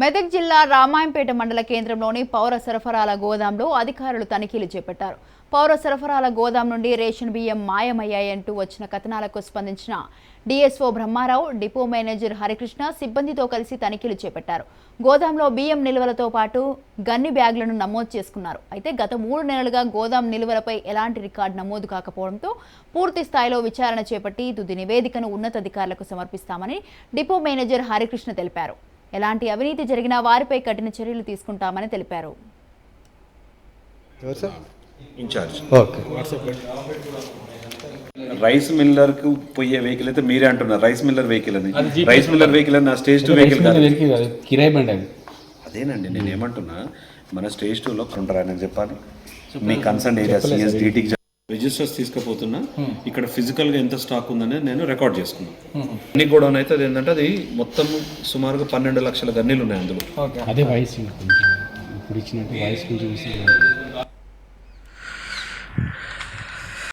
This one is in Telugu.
మెదక్ జిల్లా రామాయంపేట మండల కేంద్రంలోని పౌర సరఫరాల గోదాంలో అధికారులు తనిఖీలు చేపట్టారు. పౌర సరఫరాల గోదాం నుండి రేషన్ బియ్యం మాయమయ్యాయంటూ వచ్చిన కథనాలకు స్పందించిన DSO Brahmarao, depot manager Harikrishna సిబ్బందితో కలిసి తనిఖీలు చేపట్టారు. గోదాంలో బియ్యం నిల్వలతో పాటు గన్ని బ్యాగులను నమోదు చేసుకున్నారు. అయితే గత 3 నెలలుగా గోదాం నిల్వలపై ఎలాంటి రికార్డు నమోదు కాకపోవడంతో పూర్తి స్థాయిలో విచారణ చేపట్టి తుది నివేదికను ఉన్నతాధికారులకు సమర్పిస్తామని డిపో మేనేజర్ హరికృష్ణ తెలిపారు. ఎలాంటి అవినీతి జరిగినా వారిపై కఠిన చర్యలు తీసుకుంటామని తెలిపారు. రైస్ మిల్లర్ కు పోయే వెహికల్ అయితే మీరే అంటున్నారు. రైస్ మిల్లర్ వెహికల్ అని, రైస్ మిల్లర్ వెహికల్ అని స్టేజ్ 2 వెహికల్ కాదు, కిరాయి బండి అది. అదేనండి నేను ఏమంటున్నా, మన స్టేజ్ 2లో ఉంటారు ఆయన చెప్పాలి. మీ కన్సర్న్ ఏరియా సిఎస్ డీటీకి రిజిస్టర్స్ తీసుకుపోతున్నా, ఇక్కడ ఫిజికల్ గా ఎంత స్టాక్ ఉందనేది నేను రికార్డ్ చేసుకున్నాను. గన్ని గోడౌన్ అయితే అది ఏంటంటే అది మొత్తం సుమారుగా 12 లక్షల గన్నీలు ఉన్నాయి అందులో. అదే వయసు ఇప్పుడు ఇచ్చినట్టు వయసు కొంచెం